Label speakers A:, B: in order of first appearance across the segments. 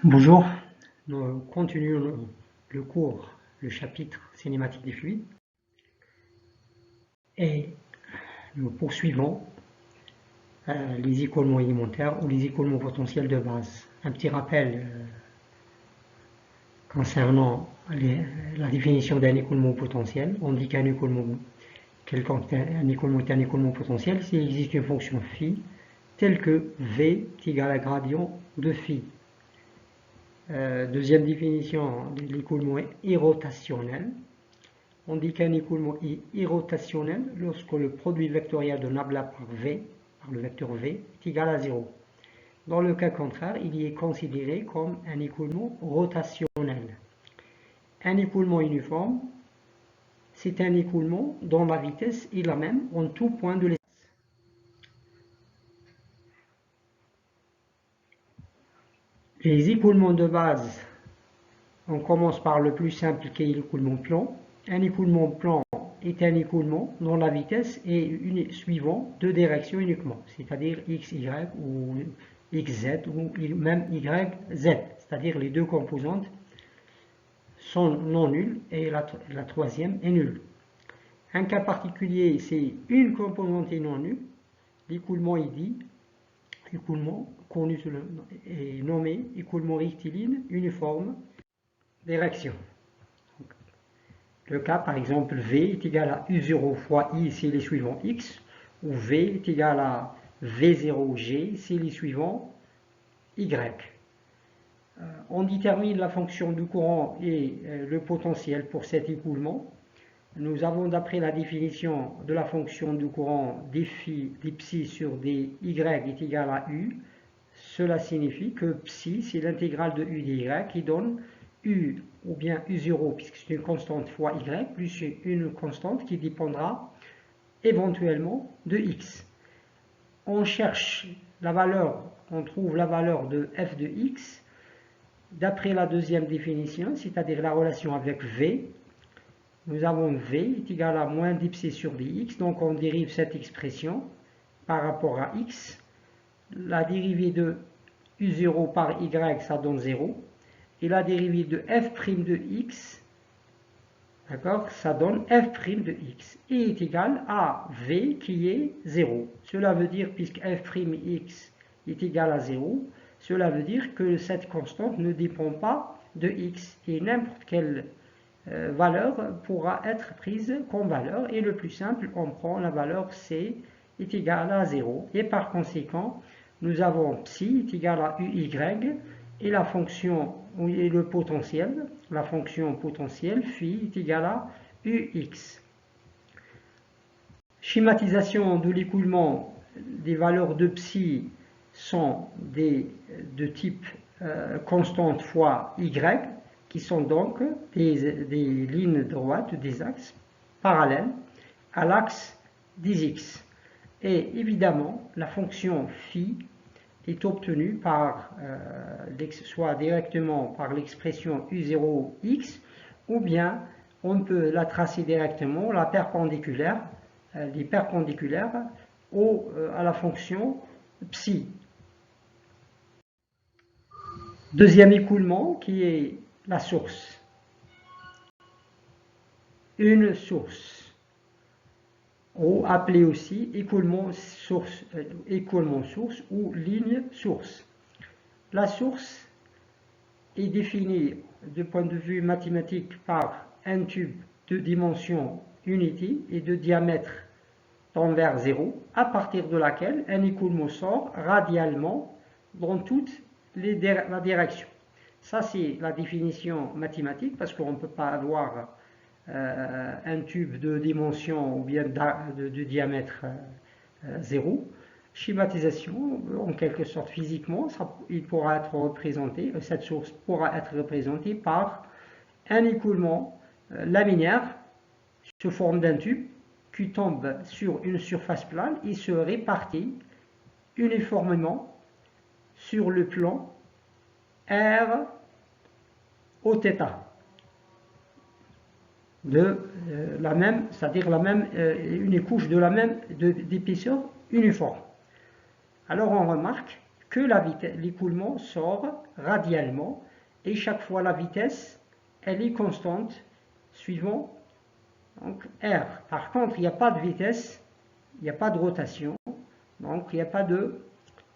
A: Bonjour, nous continuons le cours, le chapitre cinématique des fluides et nous poursuivons les écoulements élémentaires ou les écoulements potentiels de base. Un petit rappel concernant la définition d'un écoulement potentiel. On dit qu'un écoulement quelconque, un écoulement est un écoulement potentiel s'il existe une fonction phi telle que V est égal à gradient de phi. Deuxième définition, l'écoulement est irrotationnel. On dit qu'un écoulement est irrotationnel lorsque le produit vectoriel de nabla par V, par le vecteur V, est égal à 0. Dans le cas contraire, il y est considéré comme un écoulement rotationnel. Un écoulement uniforme, c'est un écoulement dont la vitesse est la même en tout point de l'espace. Les écoulements de base, on commence par le plus simple qui est l'écoulement plan. Un écoulement plan est un écoulement dont la vitesse est suivant deux directions uniquement, c'est-à-dire x, y ou x, z ou même y, z, c'est-à-dire les deux composantes sont non nulles et la troisième est nulle. Un cas particulier, c'est une composante est non nulle, l'écoulement est dit, l'écoulement connu est nommé écoulement rectiligne uniforme d'érection. Le cas, par exemple, V est égal à U0 fois I si les suivants X, ou V est égal à V0G si les suivants Y. On détermine la fonction du courant et le potentiel pour cet écoulement. Nous avons, d'après la définition de la fonction du courant, des psi sur des Y est égal à U. Cela signifie que psi, c'est l'intégrale de U dY qui donne U ou bien U0, puisque c'est une constante fois Y, plus une constante qui dépendra éventuellement de X. On cherche la valeur, on trouve la valeur de f de X d'après la deuxième définition, c'est-à-dire la relation avec V. Nous avons V est égal à moins d'ipc sur dx, donc on dérive cette expression par rapport à X. La dérivée de U0 par Y, ça donne 0. Et la dérivée de f' de x, d'accord, ça donne f' de x. Et est égal à v qui est 0. Cela veut dire, puisque f'x est égal à 0, cela veut dire que cette constante ne dépend pas de x. Et n'importe quelle valeur pourra être prise comme valeur. Et le plus simple, on prend la valeur c est égale à 0. Et par conséquent, nous avons psi est égal à uy et la fonction et le potentiel, la fonction potentielle phi est égale à ux. Schématisation de l'écoulement des valeurs de psi sont de type constante fois y, qui sont donc des lignes droites, des axes parallèles à l'axe des x. Et évidemment, la fonction phi est obtenue par, soit directement par l'expression U0x, ou bien on peut la tracer directement, la perpendiculaire, les perpendiculaires à la fonction psi. Deuxième écoulement qui est la source. Une source, ou appelé aussi écoulement source ou ligne source. La source est définie du point de vue mathématique par un tube de dimension unité et de diamètre d'envers 0, à partir de laquelle un écoulement sort radialement dans toutes les directions. Ça, c'est la définition mathématique, parce qu'on ne peut pas avoir un tube de dimension ou bien de diamètre 0. Schématisation, en quelque sorte physiquement, il pourra être représenté, cette source pourra être représentée par un écoulement laminaire sous forme d'un tube qui tombe sur une surface plane et se répartit uniformément sur le plan R au θ de la même, c'est-à-dire la même, une couche de la même d'épaisseur uniforme. Alors on remarque que l'écoulement sort radialement et chaque fois la vitesse, elle est constante suivant donc, R. Par contre, il n'y a pas de vitesse, il n'y a pas de rotation, donc il n'y a pas de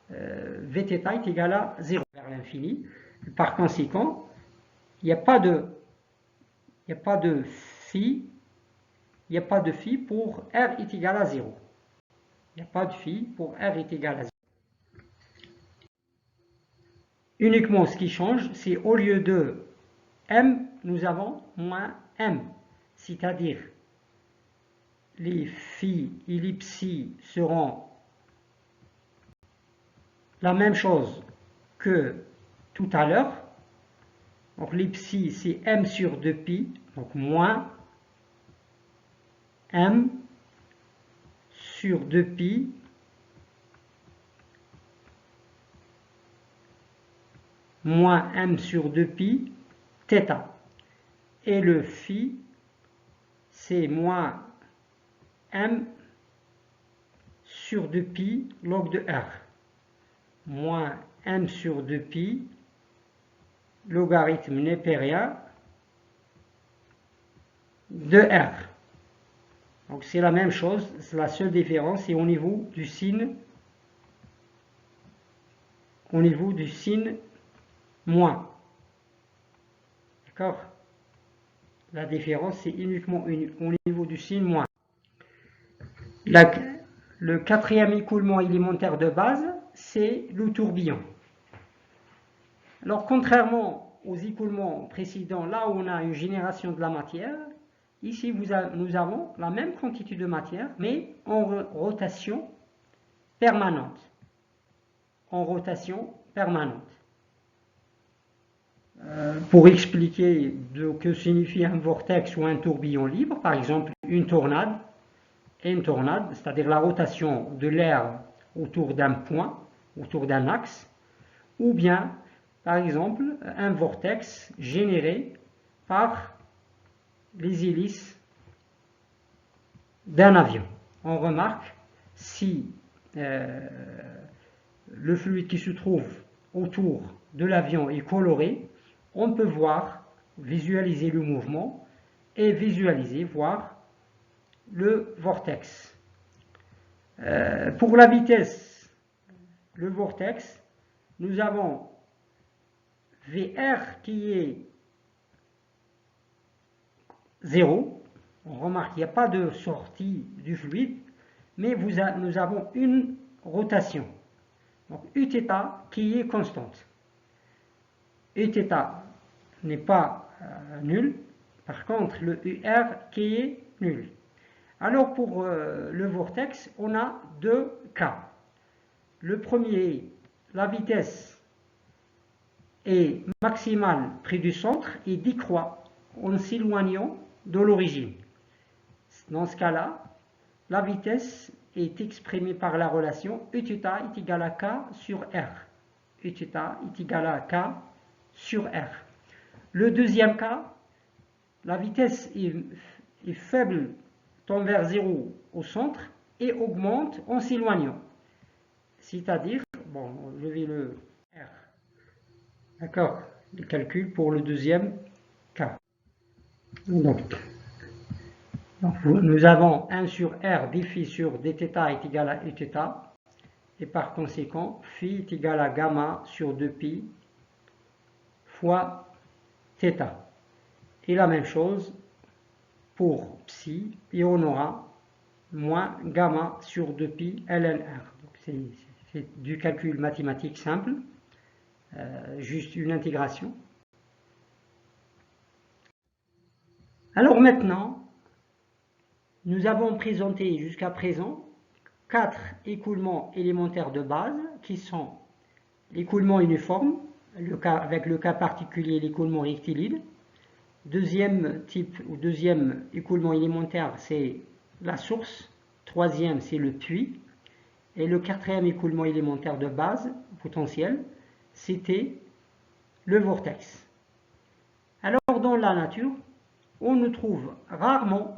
A: Vθ est égal à 0 vers l'infini. Par conséquent, il n'y a pas de phi, pour R est égal à 0. Il n'y a pas de phi pour R est égal à 0. Uniquement ce qui change, c'est au lieu de M, nous avons moins M. C'est-à-dire, les phi et les psi seront la même chose que tout à l'heure. Donc les psi, c'est M sur 2pi, donc moins M sur 2pi moins M sur 2pi θ. Et le phi, c'est moins M sur 2pi log de R. Moins M sur 2pi logarithme népérien de R. Donc c'est la même chose, la seule différence est au niveau du signe, moins. D'accord? La différence c'est uniquement au niveau du signe moins. Le quatrième écoulement élémentaire de base, c'est le tourbillon. Alors contrairement aux écoulements précédents, là où on a une génération de la matière, ici nous avons la même quantité de matière, mais en rotation permanente. Pour expliquer que signifie un vortex ou un tourbillon libre, par exemple une tornade, c'est-à-dire la rotation de l'air autour d'un point, autour d'un axe, ou bien, par exemple, un vortex généré par les hélices d'un avion. On remarque si le fluide qui se trouve autour de l'avion est coloré, on peut visualiser le mouvement et voir le vortex. Pour la vitesse, le vortex, nous avons VR qui est 0. On remarque qu'il n'y a pas de sortie du fluide, mais nous avons une rotation. Donc Uθ qui est constante. Uθ n'est pas nul, par contre le UR qui est nul. Alors pour le vortex, on a deux cas. Le premier, la vitesse est maximale près du centre et décroît en s'éloignant de l'origine. Dans ce cas-là, la vitesse est exprimée par la relation Uθ est égal à K sur R. Uθ est égal à K sur R. Le deuxième cas, la vitesse est faible, tend vers 0 au centre et augmente en s'éloignant. C'est-à-dire, bon, je vais le R. D'accord? Les calculs pour le deuxième cas. Donc, nous avons 1 sur R dφ sur dθ est égal à Uθ, et par conséquent, φ est égal à gamma sur 2pi fois θ. Et la même chose pour psi, et on aura moins gamma sur 2pi ln R. C'est du calcul mathématique simple, juste une intégration. Alors maintenant, nous avons présenté jusqu'à présent 4 écoulements élémentaires de base qui sont l'écoulement uniforme, avec le cas particulier l'écoulement rectiligne. Deuxième type ou deuxième écoulement élémentaire, c'est la source. Troisième, c'est le puits. Et le quatrième écoulement élémentaire de base, potentiel, c'était le vortex. Alors dans la nature, on trouve rarement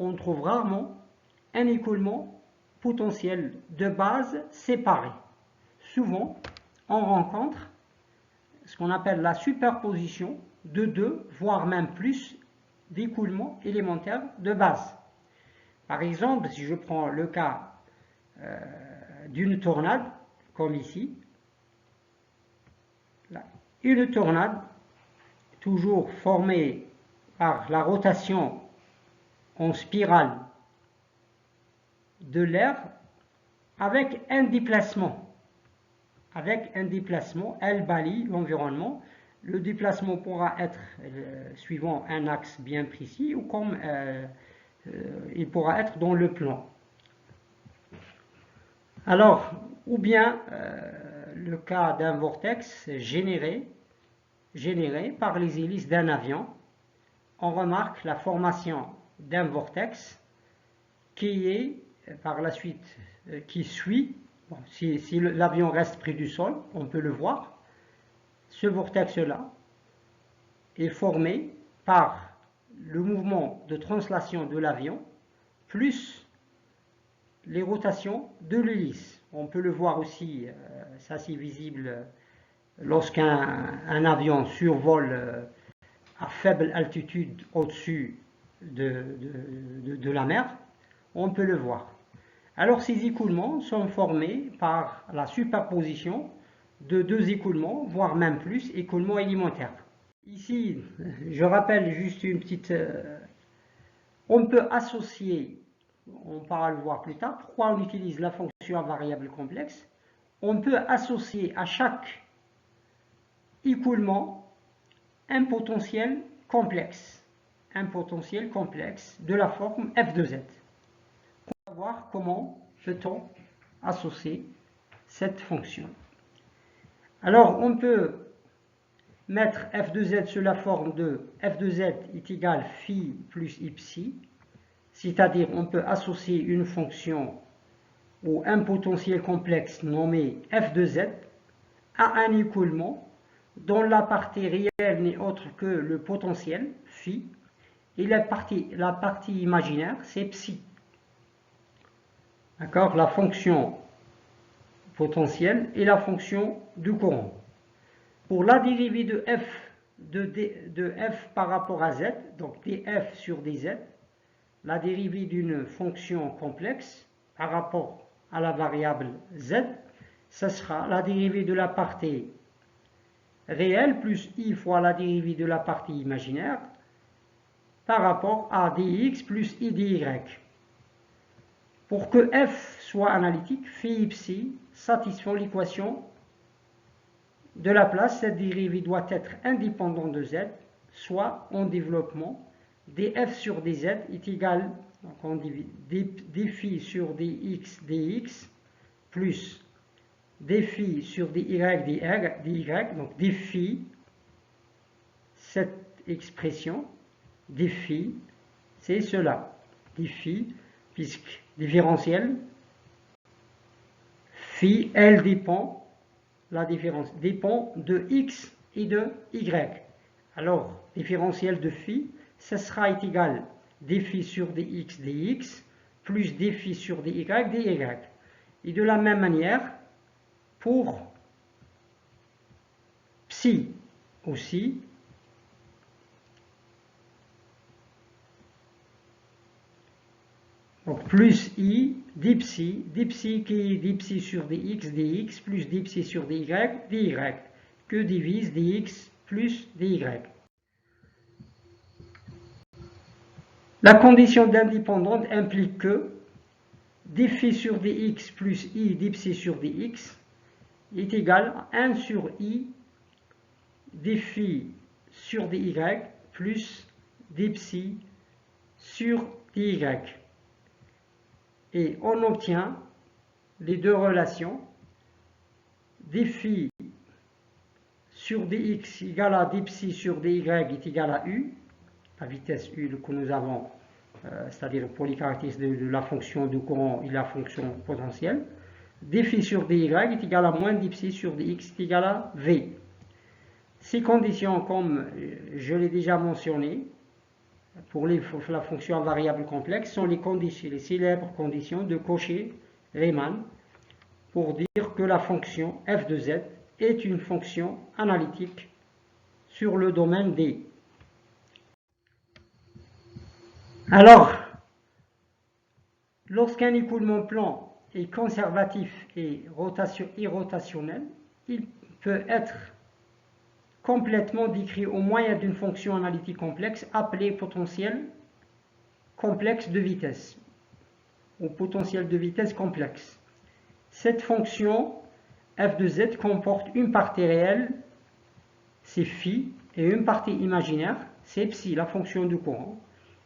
A: un écoulement potentiel de base séparé. Souvent, on rencontre ce qu'on appelle la superposition de deux, voire même plus, d'écoulements élémentaires de base. Par exemple, si je prends le cas d'une tornade, comme ici, une tornade, toujours formée par la rotation en spirale de l'air, avec un déplacement. Elle balaye l'environnement. Le déplacement pourra être suivant un axe bien précis ou comme il pourra être dans le plan. Alors, ou bien le cas d'un vortex généré par les hélices d'un avion, on remarque la formation d'un vortex qui est par la suite, qui suit, bon, si l'avion reste près du sol, on peut le voir, ce vortex-là est formé par le mouvement de translation de l'avion plus les rotations de l'hélice. On peut le voir aussi, ça c'est visible lorsqu'un avion survole à faible altitude au-dessus de la mer, on peut le voir. Alors ces écoulements sont formés par la superposition de deux écoulements, voire même plus, écoulements élémentaires. Ici, je rappelle juste une petite... on peut associer, on pourra le voir plus tard, pourquoi on utilise la fonction à variable complexe. On peut associer à chaque écoulement un potentiel complexe de la forme f de z. On va voir comment peut-on associer cette fonction. Alors, on peut mettre f de z sous la forme de f de z est égal phi plus ipsi, c'est-à-dire on peut associer une fonction ou un potentiel complexe nommé f de z à un écoulement dont la partie réelle n'est autre que le potentiel phi et la partie imaginaire c'est psi. D'accord, la fonction potentielle et la fonction du courant. Pour la dérivée de f de f par rapport à z, donc df sur dz, la dérivée d'une fonction complexe par rapport à la variable z, ce sera la dérivée de la partie réelle plus i fois la dérivée de la partie imaginaire par rapport à dx plus i dy. Pour que f soit analytique, phi psi satisfait l'équation de la place. Cette dérivée doit être indépendante de z, soit en développement df sur dz est égal, donc on divise dφ sur dx plus dφ sur dy, donc dφ, cette expression dφ, c'est cela, dφ, puisque différentiel, phi, elle dépend, la différence dépend de x et de y. Alors, différentiel de phi, ce sera égal dφ sur dx plus dφ sur dy. Et de la même manière, pour psi aussi, donc plus i dψ qui est dψ sur dx plus dψ sur dy, que divise dx plus dy. La condition d'indépendante implique que dφ sur dx plus i dψ sur dx est égal à 1 sur i dφ sur dy plus dψ sur dy. Et on obtient les deux relations, dφ sur dx égale à dψ sur dy est égal à u, la vitesse u que nous avons, c'est-à-dire pour les caractéristiques de la fonction du courant et la fonction potentielle. Dφ sur dy est égal à moins dψ sur dx est égal à v. Ces conditions, comme je l'ai déjà mentionné, pour la fonction à variable complexe, sont les célèbres conditions de Cauchy-Riemann pour dire que la fonction f de z est une fonction analytique sur le domaine D. Alors, lorsqu'un écoulement plan est conservatif et irrotationnel, il peut être complètement décrit au moyen d'une fonction analytique complexe appelée potentiel complexe de vitesse ou potentiel de vitesse complexe. Cette fonction f de z comporte une partie réelle, c'est phi, et une partie imaginaire, c'est psi, la fonction du courant.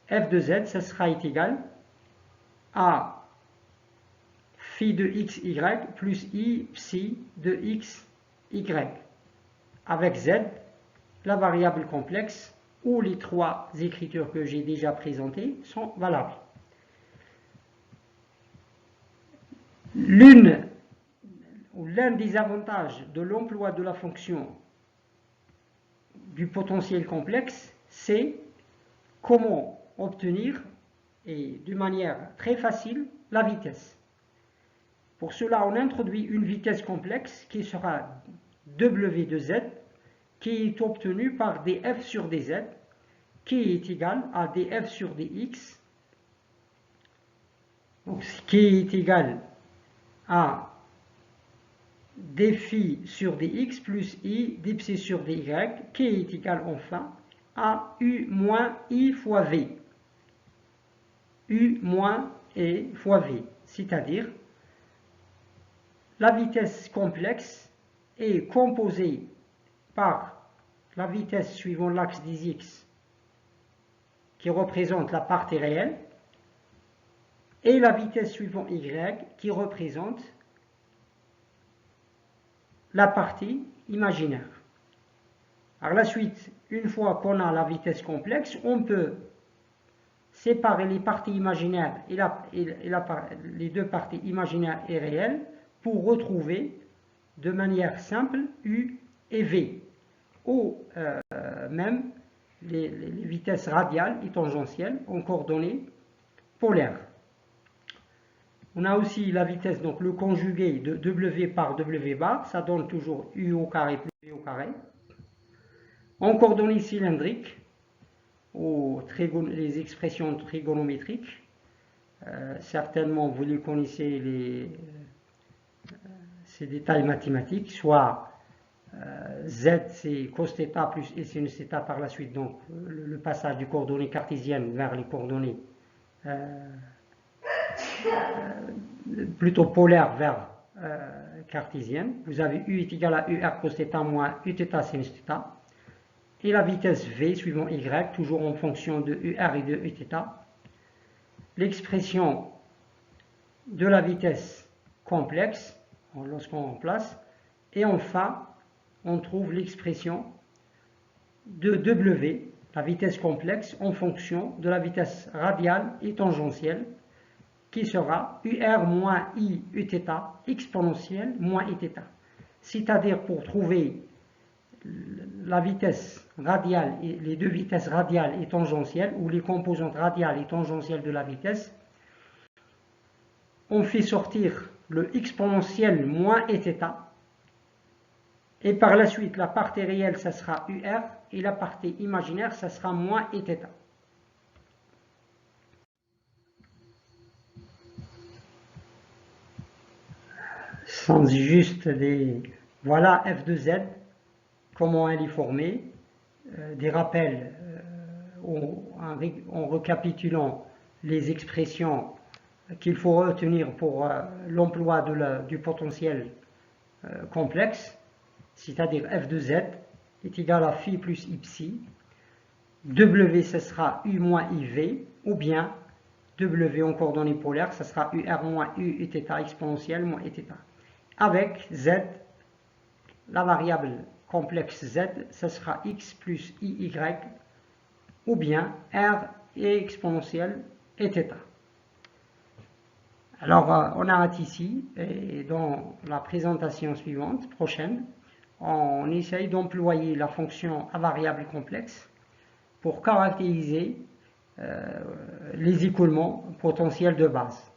A: F de z, ça sera égal à phi de xy plus i psi de xy, avec z, la variable complexe, où les trois écritures que j'ai déjà présentées sont valables. L'un des avantages de l'emploi de la fonction du potentiel complexe, c'est comment obtenir, et d'une manière très facile, la vitesse. Pour cela, on introduit une vitesse complexe qui sera W de z, qui est obtenue par df sur dz, qui est égal à df sur dx, donc, qui est égal à dφ sur dx plus i dψ sur dy, qui est égal enfin à u moins i fois v. U moins e fois v, c'est-à-dire la vitesse complexe est composée par la vitesse suivant l'axe des x qui représente la partie réelle et la vitesse suivant y qui représente la partie imaginaire. Par la suite, une fois qu'on a la vitesse complexe, on peut séparer les parties imaginaires et les deux parties imaginaires et réelles pour retrouver de manière simple u et v, ou même les vitesses radiales et tangentielles en coordonnées polaires. On a aussi la vitesse, donc le conjugué de W par W bar, ça donne toujours U au carré plus V au carré. En coordonnées cylindriques, les expressions trigonométriques, certainement vous les connaissez, ces détails mathématiques, soit Z c'est cos θ plus et sinus θ par la suite, donc le passage des coordonnées cartésiennes vers les coordonnées plutôt polaire vers cartésienne. Vous avez U est égal à UR cos θ moins Uθ sinus θ. Et la vitesse V suivant Y, toujours en fonction de UR et de Uθ. L'expression de la vitesse complexe, lorsqu'on remplace. Et enfin, on trouve l'expression de W, la vitesse complexe, en fonction de la vitesse radiale et tangentielle, qui sera UR moins I Uθ exponentielle moins Iθ. C'est-à-dire pour trouver la vitesse radiale, les deux vitesses radiales et tangentielles, ou les composantes radiales et tangentielles de la vitesse, on fait sortir le exponentiel moins Iθ, et par la suite la partie réelle ça sera UR et la partie imaginaire ça sera moins Iθ. Sans juste voilà f de z, comment elle est formée, des rappels en récapitulant les expressions qu'il faut retenir pour l'emploi du potentiel complexe, c'est-à-dire f de z est égal à phi plus i psi, w ce sera u moins iv, ou bien w en coordonnées polaires, ce sera ur moins u Uθ exponentielle moins Iθ. Avec z, la variable complexe z, ce sera x plus iy, ou bien r et exponentielle Iθ. Alors, on arrête ici, et dans la présentation suivante, prochaine, on essaye d'employer la fonction à variable complexe pour caractériser les écoulements potentiels de base.